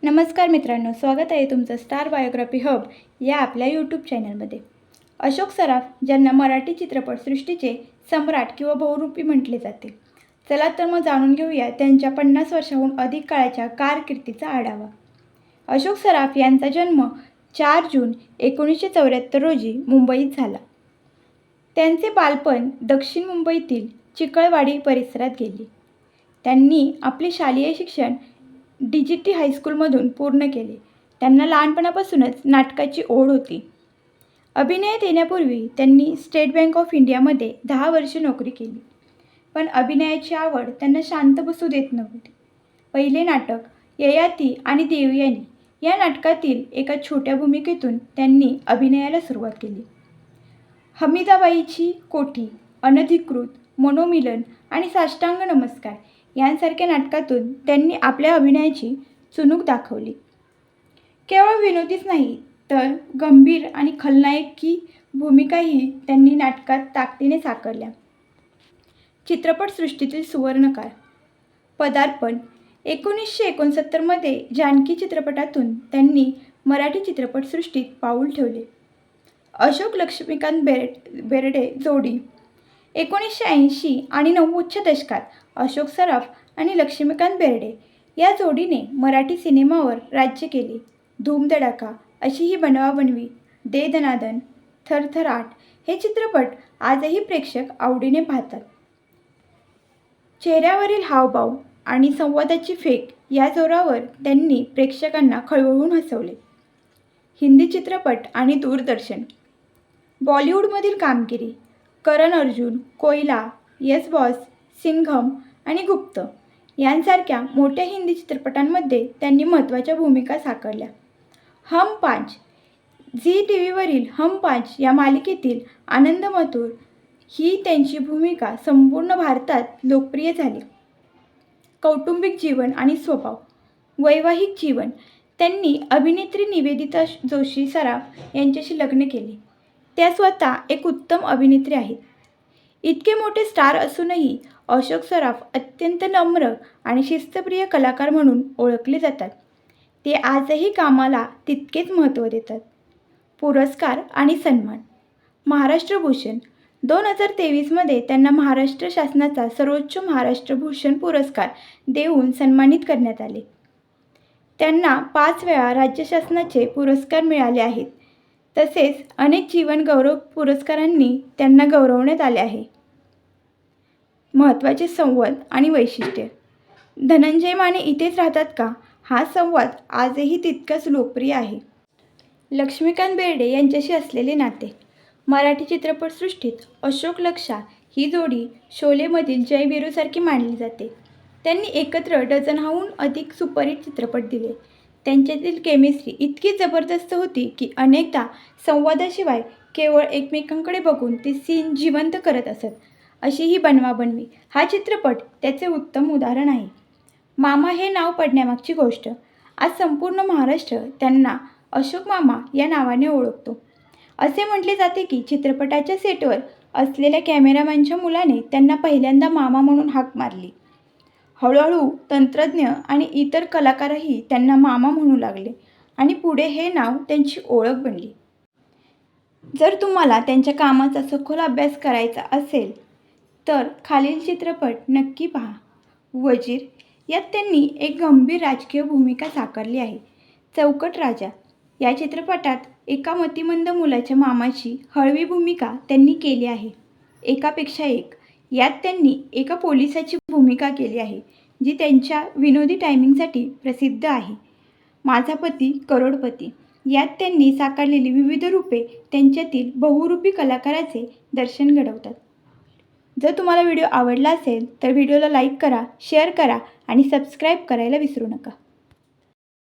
नमस्कार मित्रांनो, स्वागत आहे तुमचं स्टार बायोग्राफी हब या आपल्या यूट्यूब चॅनलमध्ये. अशोक सराफ, ज्यांना मराठी चित्रपटसृष्टीचे सम्राट किंवा बहुरूपी म्हटले जाते. चला तर मग जाणून घेऊया त्यांच्या 50 वर्षाहून अधिक काळाच्या कारकिर्दीचा आढावा. अशोक सराफ यांचा जन्म 4 जून 1974 रोजी मुंबईत झाला. त्यांचे बालपण दक्षिण मुंबईतील चिकळवाडी परिसरात गेले. त्यांनी आपले शालेय शिक्षण DGT हायस्कूलमधून पूर्ण केले. त्यांना लहानपणापासूनच नाटकाची ओढ होती. अभिनयात येण्यापूर्वी त्यांनी स्टेट बँक ऑफ इंडियामध्ये 10 वर्षे नोकरी केली. पण अभिनयाची आवड त्यांना शांत बसू देत नव्हती. पहिले नाटक ययाती आणि देवयानी या नाटकातील एका छोट्या भूमिकेतून त्यांनी अभिनयाला सुरुवात केली. हमीदाबाईची कोठी, अनधिकृत, मनोमिलन आणि साष्टांग नमस्कार यांसारख्या नाटकातून त्यांनी आपल्या अभिनयाची चुणूक दाखवली. केवळ विनोदीच नाही तर गंभीर आणि खलनायकी भूमिकाही त्यांनी नाटकात ताकदीने साकारल्या. चित्रपटसृष्टीतील सुवर्णकाळ. पदार्पण 1969 मध्ये जानकी चित्रपटातून त्यांनी मराठी चित्रपटसृष्टीत पाऊल ठेवले. अशोक लक्ष्मीकांत बेर्डे जोडी. 1980 आणि 90च्या दशकात अशोक सराफ आणि लक्ष्मीकांत बेर्डे या जोडीने मराठी सिनेमावर राज्य केले. धूमधडाका, अशी ही बनवाबनवी, दे दनादन, थरथराट हे चित्रपट आजही प्रेक्षक आवडीने पाहतात. चेहऱ्यावरील हावभाव आणि संवादाची फेक या जोरावर त्यांनी प्रेक्षकांना खळवळून हसवले. हिंदी चित्रपट आणि दूरदर्शन. बॉलिवूडमधील कामगिरी. करण अर्जुन, कोयला, यस बॉस, सिंघम आणि गुप्त यांसारख्या मोठ्या हिंदी चित्रपटांमध्ये त्यांनी महत्त्वाच्या भूमिका साकारल्या. हम 5. झी टीव्हीवरील हम 5 या मालिकेतील आनंद मथुर ही त्यांची भूमिका संपूर्ण भारतात लोकप्रिय झाली. कौटुंबिक जीवन आणि स्वभाव. वैवाहिक जीवन. त्यांनी अभिनेत्री निवेदिता जोशी सराफ यांच्याशी लग्न केले. त्या स्वतः एक उत्तम अभिनेत्री आहेत. इतके मोठे स्टार असूनही अशोक सराफ अत्यंत नम्र आणि शिस्तप्रिय कलाकार म्हणून ओळखले जातात. ते आजही कामाला तितकेच महत्त्व देतात. पुरस्कार आणि सन्मान. महाराष्ट्र भूषण. 2023 मध्ये त्यांना महाराष्ट्र शासनाचा सर्वोच्च महाराष्ट्र भूषण पुरस्कार देऊन सन्मानित करण्यात आले. त्यांना 5 वेळा राज्य शासनाचे पुरस्कार मिळाले आहेत. तसेच अनेक जीवन गौरव पुरस्कारांनी त्यांना गौरवण्यात आले आहे. महत्त्वाचे संवाद आणि वैशिष्ट्य. धनंजय माने इथेच राहतात का हा संवाद आजही तितकाच लोकप्रिय आहे. लक्ष्मीकांत बेर्डे यांच्याशी असलेले नाते. मराठी चित्रपटसृष्टीत अशोक लक्षा ही जोडी शोलेमधील जय वीरूसारखी मानली जाते. त्यांनी एकत्र डझनहून अधिक सुपरहिट चित्रपट दिले. त्यांच्यातील केमिस्ट्री इतकी जबरदस्त होती की अनेकदा संवादाशिवाय केवळ एकमेकांकडे बघून ते सीन जिवंत करत असत. अशी ही बनवाबनवी हा चित्रपट त्याचे उत्तम उदाहरण आहे. मामा हे नाव पडण्यामागची गोष्ट. आज संपूर्ण महाराष्ट्र त्यांना अशोक मामा या नावाने ओळखतो. असे म्हटले जाते की चित्रपटाच्या सेटवर असलेल्या कॅमेरामॅनच्या मुलाने त्यांना पहिल्यांदा मामा म्हणून हाक मारली. हळूहळू तंत्रज्ञ आणि इतर कलाकारही त्यांना मामा म्हणू लागले आणि पुढे हे नाव त्यांची ओळख बनली. जर तुम्हाला त्यांच्या कामाचा सखोल अभ्यास करायचा असेल तर खालील चित्रपट नक्की पहा. वजीर. यात त्यांनी एक गंभीर राजकीय भूमिका साकारली आहे. चौकट राजा या चित्रपटात एका मतिमंद मुलाच्या मामाची हळवी भूमिका त्यांनी केली आहे. एकापेक्षा एक यात त्यांनी एका पोलिसाची भूमिका केली आहे जी त्यांच्या विनोदी टायमिंगसाठी प्रसिद्ध आहे. माझा पती करोडपती यात त्यांनी साकारलेली विविध रूपे त्यांच्यातील बहुरूपी कलाकाराचे दर्शन घडवतात. जर तुम्हाला व्हिडिओ आवडला असेल तर व्हिडिओला लाईक करा, शेअर करा आणि सबस्क्राईब करायला विसरू नका.